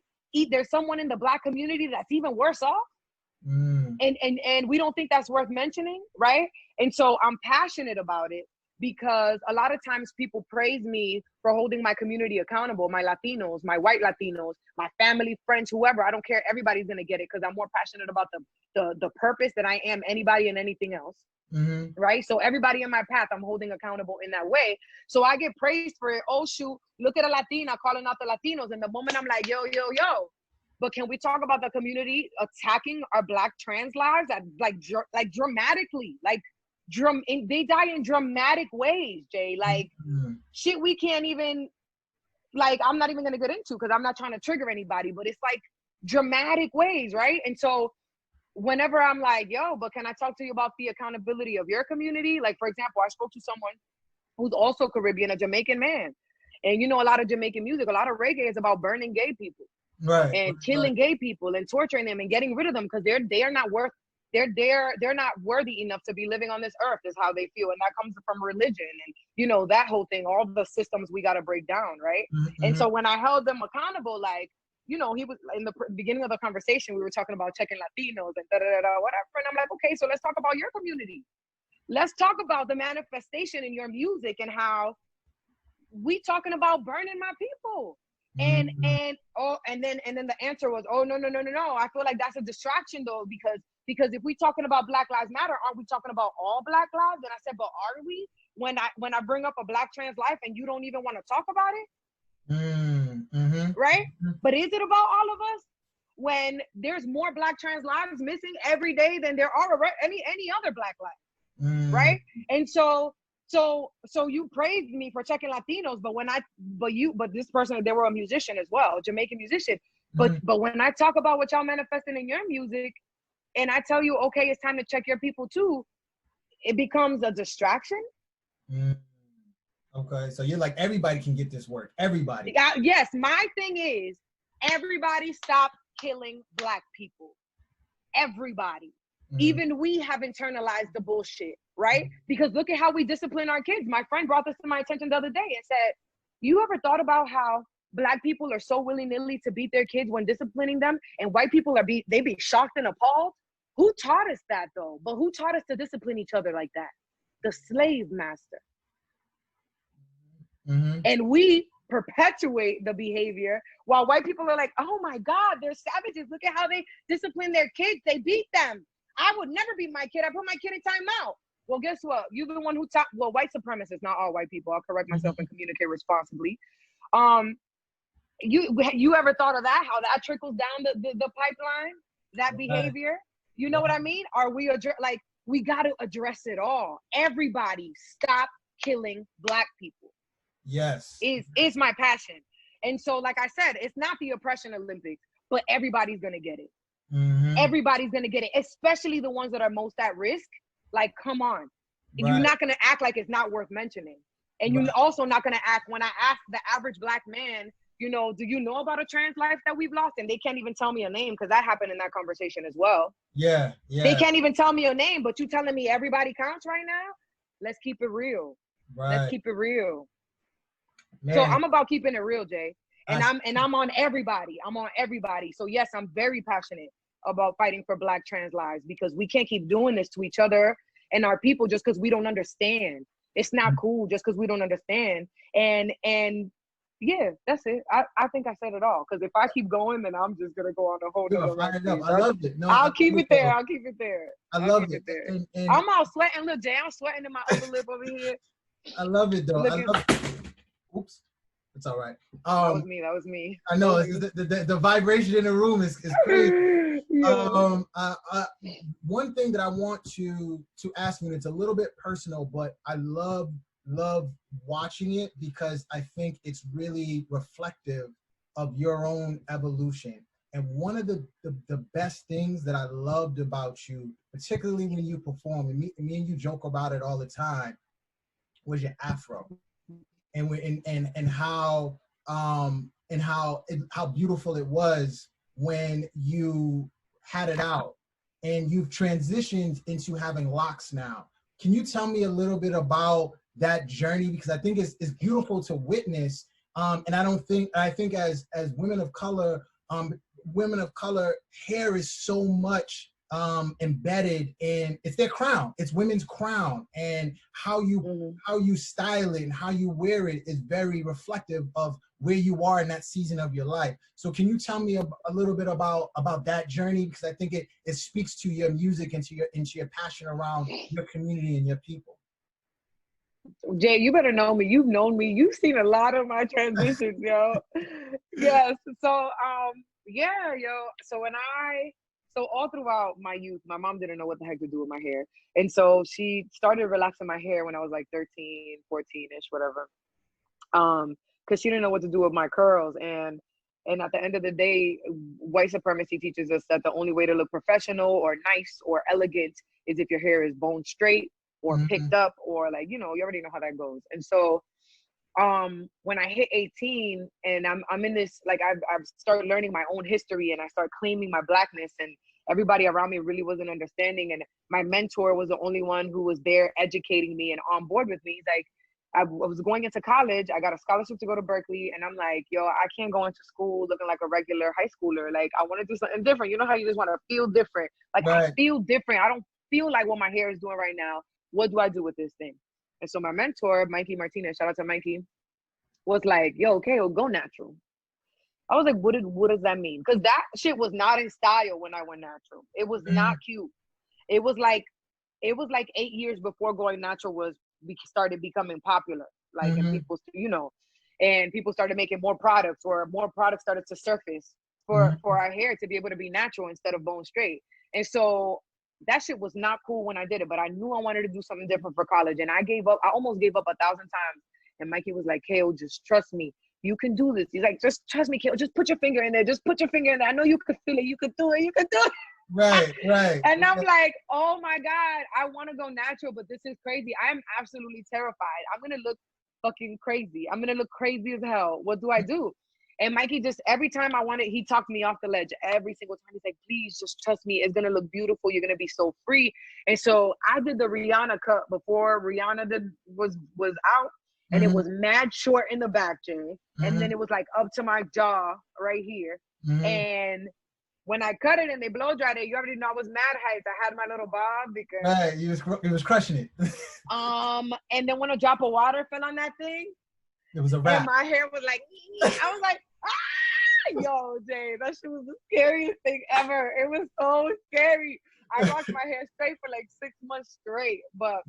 there's someone in the Black community that's even worse off? And we don't think that's worth mentioning, right? And so I'm passionate about it because a lot of times people praise me for holding my community accountable, my Latinos, my white Latinos, my family, friends, whoever. I don't care. Everybody's going to get it because I'm more passionate about the purpose than I am anybody and anything else. Right? So everybody in my path, I'm holding accountable in that way. So I get praised for it. Oh, shoot, look at a Latina calling out the Latinos. And the moment I'm like, yo. But can we talk about the community attacking our Black trans lives like dramatically? They die in dramatic ways, Jay. Like shit we can't even, I'm not even gonna get into because I'm not trying to trigger anybody, but it's like dramatic ways, right? And so whenever I'm like, yo, but can I talk to you about the accountability of your community? Like, for example, I spoke to someone who's also Caribbean, a Jamaican man. And a lot of Jamaican music, a lot of reggae is about burning gay people. Right. And killing gay people and torturing them and getting rid of them because they're not worthy enough to be living on this earth is how they feel. And that comes from religion and that whole thing, all the systems we got to break down, right? And so when I held them accountable, he was in the beginning of the conversation, we were talking about checking Latinos and whatever. And I'm like, okay, so let's talk about your community. Let's talk about the manifestation in your music and how we talking about burning my people. And then the answer was, oh, no, I feel like that's a distraction though, because if we talking about Black Lives Matter, aren't we talking about all Black lives? And I said, but are we, when I bring up a Black trans life and you don't even want to talk about it? Right? But is it about all of us when there's more Black trans lives missing every day than there are any other Black lives? Right? And so you praised me for checking Latinos, but this person, they were a musician as well, a Jamaican musician. But when I talk about what y'all manifesting in your music, and I tell you, okay, it's time to check your people too, it becomes a distraction. Okay, so you're like, everybody can get this work. Everybody. Yes, my thing is, everybody stop killing Black people. Everybody. Even we have internalized the bullshit, right? Because look at how we discipline our kids. My friend brought this to my attention the other day and said, you ever thought about how Black people are so willy-nilly to beat their kids when disciplining them, and white people they be shocked and appalled? Who taught us that though? But who taught us to discipline each other like that? The slave master. And we perpetuate the behavior while white people are like, oh my God, they're savages. Look at how they discipline their kids. They beat them. I would never beat my kid. I put my kid in timeout. Well, guess what? You're the one who taught, well, white supremacists, not all white people. I'll correct myself and communicate responsibly. You ever thought of that? How that trickles down the pipeline? That behavior? You know what I mean? Are we we got to address it all. Everybody stop killing Black people. Yes. Is my passion. And so, like I said, it's not the oppression Olympics, but everybody's going to get it. Everybody's going to get it, especially the ones that are most at risk. Like, come on. You're not going to act like it's not worth mentioning. And you're also not going to act, when I ask the average Black man, do you know about a trans life that we've lost? And they can't even tell me a name, because that happened in that conversation as well. Yeah. They can't even tell me a name, but you telling me everybody counts right now? Let's keep it real. Let's keep it real. Man. So I'm about keeping it real, Jay. And I'm on everybody. I'm on everybody. So yes, I'm very passionate about fighting for Black trans lives, because we can't keep doing this to each other and our people just because we don't understand. It's not cool just because we don't understand. And yeah, that's it. I think I said it all. Because if I keep going, then I'm just gonna go on a whole other round. I love it. No, I'll keep it there. I'll keep it there. I love it. And I'm all sweating. Look, Jay, I'm sweating in my upper lip over here. I love it though. Oops. It's all right. That was me. I know the vibration in the room is crazy. Yeah. One thing that I want to ask you, and it's a little bit personal, but I love watching it because I think it's really reflective of your own evolution. And one of the best things that I loved about you, particularly when you perform, and me and you joke about it all the time, was your afro. And how beautiful it was when you had it out, and you've transitioned into having locks now. Can you tell me a little bit about that journey? Because I think it's beautiful to witness. And I think as women of color, hair is so much embedded in, it's their crown, it's women's crown, and how you style it and how you wear it is very reflective of where you are in that season of your life. So can you tell me a little bit about that journey? Because I think it speaks to your music and to your passion around your community and your people. Jay, you better know me. You've known me. You've seen a lot of my transitions, yo. Yes. So yeah, yo. So all throughout my youth, my mom didn't know what the heck to do with my hair. And so she started relaxing my hair when I was like 13, 14-ish, whatever. Because she didn't know what to do with my curls. And at the end of the day, white supremacy teaches us that the only way to look professional or nice or elegant is if your hair is bone straight or picked up, or like, you already know how that goes. And so when I hit 18 and I'm in this, like I've started learning my own history, and I start claiming my Blackness, and everybody around me really wasn't understanding. And my mentor was the only one who was there educating me and on board with me. He's like, I was going into college. I got a scholarship to go to Berkeley, and I'm like, yo, I can't go into school looking like a regular high schooler. Like, I want to do something different. You know how you just want to feel different? Like, right. I feel different. I don't feel like what my hair is doing right now. What do I do with this thing? And so my mentor, Mikey Martinez, shout out to Mikey, was like, yo, okay, well, go natural. I was like, what does that mean? Because that shit was not in style when I went natural. It was not cute. It was like 8 years before going natural started becoming popular. Like, and people, and people started making more products, or more products started to surface for our hair to be able to be natural instead of bone straight. And so that shit was not cool when I did it, but I knew I wanted to do something different for college. And I almost gave up 1,000 times. And Mikey was like, Kale, just trust me. You can do this. He's like, just trust me, Kale. Just put your finger in there. Just put your finger in there. I know you could feel it. You could do it. You could do it. Right. And I'm like, oh my God, I want to go natural, but this is crazy. I'm absolutely terrified. I'm going to look fucking crazy. I'm going to look crazy as hell. What do I do? And Mikey just, every time he talked me off the ledge. Every single time. He's like, please just trust me. It's going to look beautiful. You're going to be so free. And so I did the Rihanna cut before Rihanna was out. And it was mad short in the back, Jay. And then it was like up to my jaw right here. And when I cut it and they blow dried it, you already know I was mad hyped. I had my little bob because right, you was crushing it. And then when a drop of water fell on that thing, it was a wrap. And my hair was like, I was like, ah! Yo, Jay, that shit was the scariest thing ever. It was so scary. I rocked my hair straight for like 6 months straight. But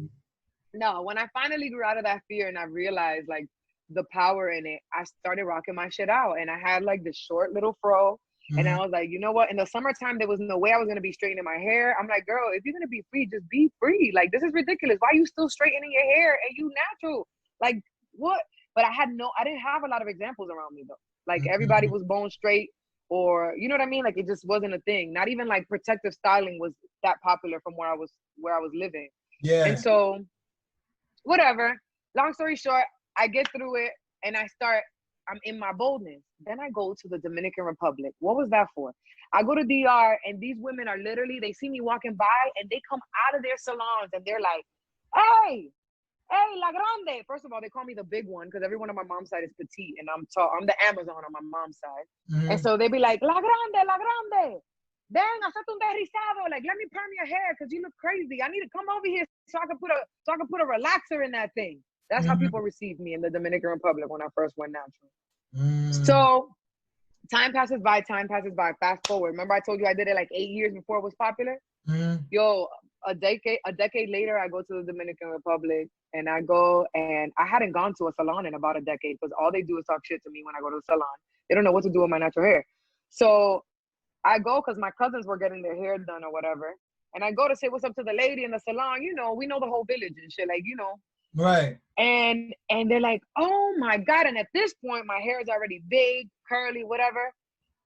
no, when I finally grew out of that fear and I realized like the power in it, I started rocking my shit out. And I had like this short little fro. And I was like, you know what? In the summertime, there was no way I was going to be straightening my hair. I'm like, girl, if you're going to be free, just be free. Like, this is ridiculous. Why are you still straightening your hair and you natural? Like, what? But I didn't have a lot of examples around me though. Like everybody was bone straight, or, you know what I mean? Like, it just wasn't a thing. Not even like protective styling was that popular from where I was living. Yeah. And so whatever, long story short, I get through it and I'm in my boldness. Then I go to the Dominican Republic. What was that for? I go to DR and these women are literally, they see me walking by and they come out of their salons and they're like, hey, La Grande. First of all, they call me the big one because everyone on my mom's side is petite and I'm tall. I'm the Amazon on my mom's side. And so they be like, La Grande. Then hacete un derrizado. Like, let me perm your hair because you look crazy. I need to come over here so I can put a relaxer in that thing. That's how people received me in the Dominican Republic when I first went natural. So time passes by. Fast forward. Remember I told you I did it like 8 years before it was popular? Yo, a decade later, I go to the Dominican Republic and I hadn't gone to a salon in about a decade because all they do is talk shit to me when I go to the salon. They don't know what to do with my natural hair. So I go because my cousins were getting their hair done or whatever. And I go to say what's up to the lady in the salon. You know, we know the whole village and shit. Like, you know. Right. And they're like, oh my God. And at this point, my hair is already big, curly, whatever.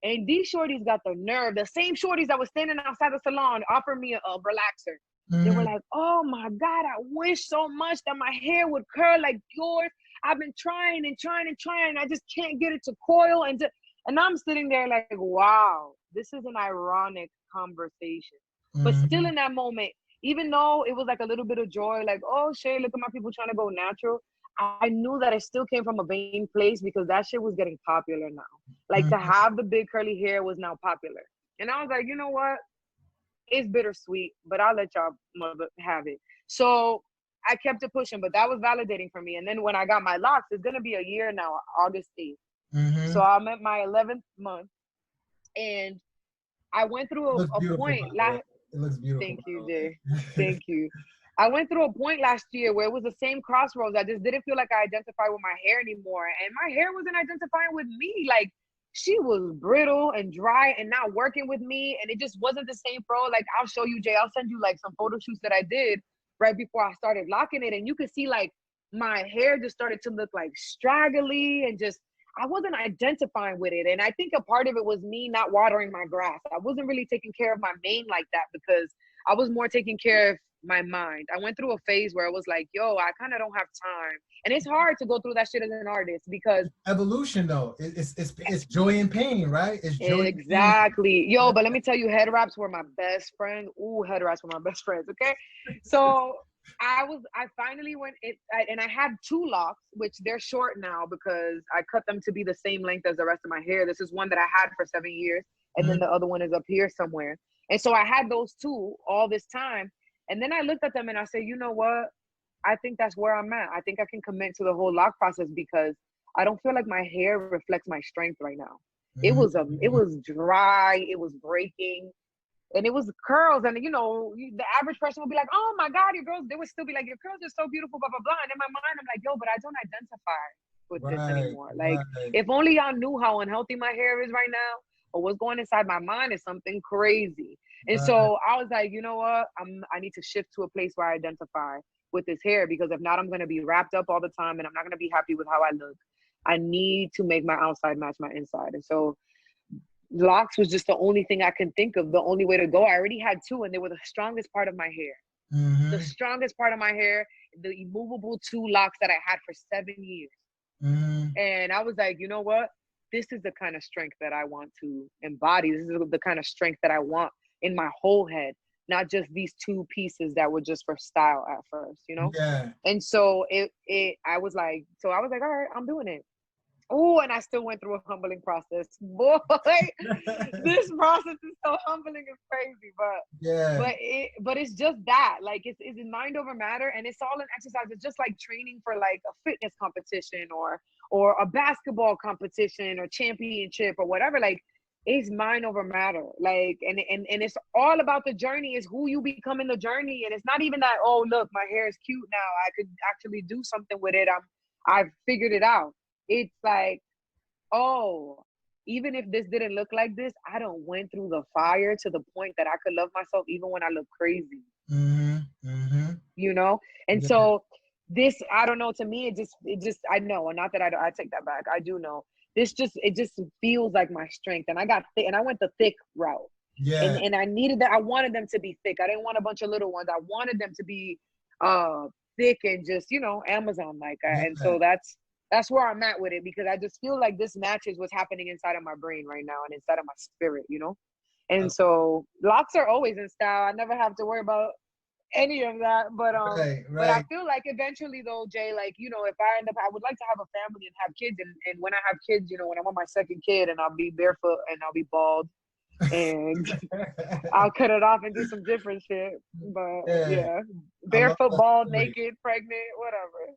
And these shorties got the nerve. The same shorties that was standing outside the salon offered me a relaxer. They were like, oh my God, I wish so much that my hair would curl like yours. I've been trying and trying and trying. I just can't get it to coil. And I'm sitting there like, wow, this is an ironic conversation. But still in that moment, even though it was like a little bit of joy, like, oh shit, look at my people trying to go natural, I knew that it still came from a vain place because that shit was getting popular now. Like to have the big curly hair was now popular. And I was like, you know what? It's bittersweet, but I'll let y'all mother have it. So I kept it pushing, but that was validating for me. And then when I got my locks, it's going to be a year now, August 8th. So I'm at my 11th month. And I went through a point last. It looks beautiful. Thank you, Jay. Thank you. I went through a point last year where it was the same crossroads. I just didn't feel like I identified with my hair anymore. And my hair wasn't identifying with me. Like, she was brittle and dry and not working with me. And it just wasn't the same fro. Like, I'll show you, Jay. I'll send you like some photo shoots that I did right before I started locking it. And you could see like my hair just started to look like straggly and just, I wasn't identifying with it. And I think a part of it was me not watering my grass. I wasn't really taking care of my mane like that because I was more taking care of my mind. I went through a phase where I was like, yo, I kind of don't have time. And it's hard to go through that shit as an artist because evolution though, it's joy and pain, right? It's joy. Exactly. Yo, but let me tell you, Headwraps were my best friend. Ooh, Headwraps were my best friends. Okay. So I finally went and I had 2 locks, which they're short now because I cut them to be the same length as the rest of my hair. This is one that I had for 7 years. And then the other one is up here somewhere. And so I had those 2 all this time. And then I looked at them and I said, you know what? I think that's where I'm at. I think I can commit to the whole lock process because I don't feel like my hair reflects my strength right now. It was it Mm-hmm. was dry, it was breaking, and it was curls. And you know, the average person would be like, "Oh my God, your girls." They would still be like, "Your curls are so beautiful," blah blah blah. And in my mind, I'm like, "Yo, but I don't identify with this Right, anymore." Like, right, if only y'all knew how unhealthy my hair is right now, or what's going inside my mind is something crazy. And right. so I was like, you know what? I need to shift to a place where I identify with this hair, because if not, I'm gonna be wrapped up all the time, and I'm not gonna be happy with how I look. I need to make my outside match my inside. And so locks was just the only thing I can think of, the only way to go. I already had two, and they were the strongest part of my hair. The Mm-hmm. strongest part of my hair, the immovable two locks that I had for 7 years. Mm-hmm. And I was like, you know what? This is the kind of strength that I want to embody. This is the kind of strength that I want in my whole head, not just these two pieces that were just for style at first, you know? Yeah. And so I was like, all right, I'm doing it. Oh, and I still went through a humbling process. Boy, this process is so humbling, it's crazy. Yeah. But it's just that. Like, it's mind over matter, and it's all an exercise. It's just like training for like a fitness competition, or a basketball competition or championship or whatever. Like, it's mind over matter. Like, and it's all about the journey. Is who you become in the journey. And it's not even that, oh look, my hair is cute now, I could actually do something with it. I've figured it out. It's like, oh, even if this didn't look like this, I don't went through the fire to the point that I could love myself even when I look crazy, Mm-hmm. Mm-hmm. you know? And Yeah. so this, I don't know, to me, it just, I know, and not that I take that back. I do know. It just feels like my strength. And I got thick, and I went the thick route. Yeah. And I needed that. I wanted them to be thick. I didn't want a bunch of little ones. I wanted them to be uh thick and just, Amazon like. And Yeah. so that's where I'm at with it, because I just feel like this matches what's happening inside of my brain right now and inside of my spirit. And so locks are always in style. I never have to worry about any of that. Right. But I Right. feel like eventually though, Jay, like, if I end up, I would like to have a family and have kids. And when I have kids, when I'm on my second kid, and I'll be barefoot and I'll be bald, and I'll cut it off and do some different shit. But Yeah. yeah, I love barefoot, that bald, story. naked, pregnant, whatever.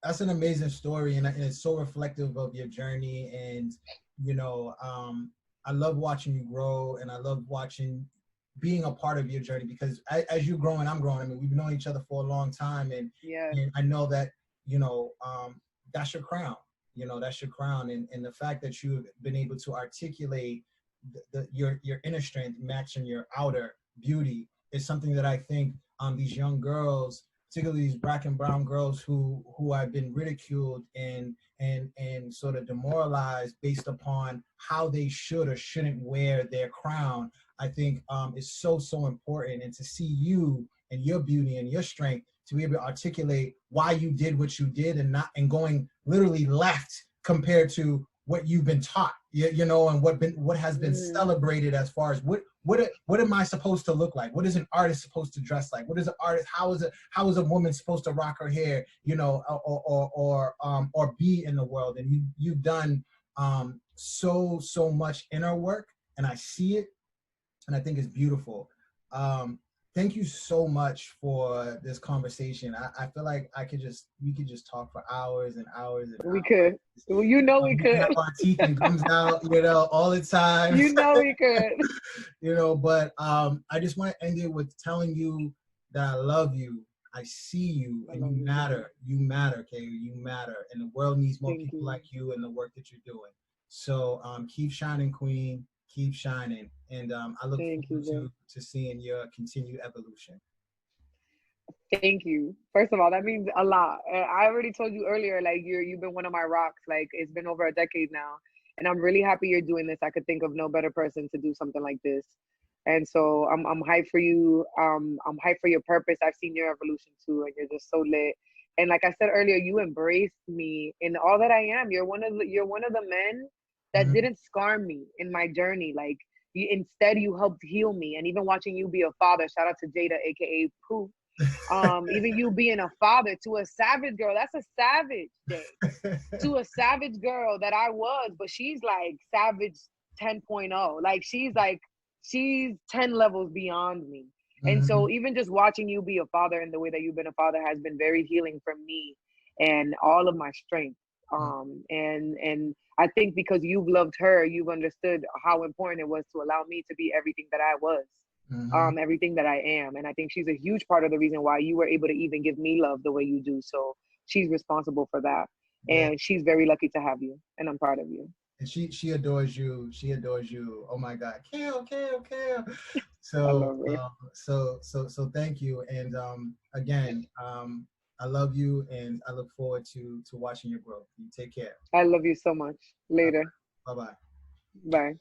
That's an amazing story, and it's so reflective of your journey. And I love watching you grow, and I love watching being a part of your journey, because as you're growing, I'm growing. I mean, we've known each other for a long time, and Yeah. I know that you know that's your crown. That's your crown, and the fact that you've been able to articulate your inner strength matching your outer beauty is something that I think these young girls, particularly these Black and brown girls who have been ridiculed and sort of demoralized based upon how they should or shouldn't wear their crown, I think is so important. And to see you and your beauty and your strength to be able to articulate why you did what you did, and going literally left compared to what you've been taught, and what has been celebrated as far as what am I supposed to look like? What is an artist supposed to dress like? What is an artist? How is a woman supposed to rock her hair? Or be in the world? And you've done so much inner work, and I see it, and I think it's beautiful. Thank you so much for this conversation. I feel like we could just talk for hours and hours and We hours. could. Well, we We can have could. our teeth and gums out, all the time. We could. But I just want to end it with telling you that I love you. I see you, I and love you you, man. matter. You matter, Kay. You matter, and the world needs more Thank people you. like you and the work that you're doing. So keep shining, Queen. Keep shining, and I look Thank you, forward Jay. to seeing your continued evolution. Thank you. First of all, that means a lot. I already told you earlier, like, you've been one of my rocks. Like, it's been over a decade now, and I'm really happy you're doing this. I could think of no better person to do something like this, and so I'm hyped for you. I'm hyped for your purpose. I've seen your evolution too, and you're just so lit. And like I said earlier, you embraced me in all that I am. You're one of the men that Mhm. didn't scar me in my journey. Like, instead, you helped heal me. And even watching you be a father, shout out to Jada, aka Pooh. Even you being a father to a savage girl, that's a savage day. To a savage girl that I was, but she's like savage 10.0. Like, she's 10 levels beyond me. And so Mhm. even just watching you be a father in the way that you've been a father has been very healing for me and all of my strength. And I think because you've loved her, you've understood how important it was to allow me to be everything that I was, everything that I am. And I think she's a huge part of the reason why you were able to even give me love the way you do. So she's responsible for that. Yeah. And she's very lucky to have you. And I'm proud of you. And she adores you. She adores you. Oh my God, Kale. I So love her. so thank you. And again, I love you, and I look forward to watching your growth. You take care. I love you so much. Later. Bye bye. Bye.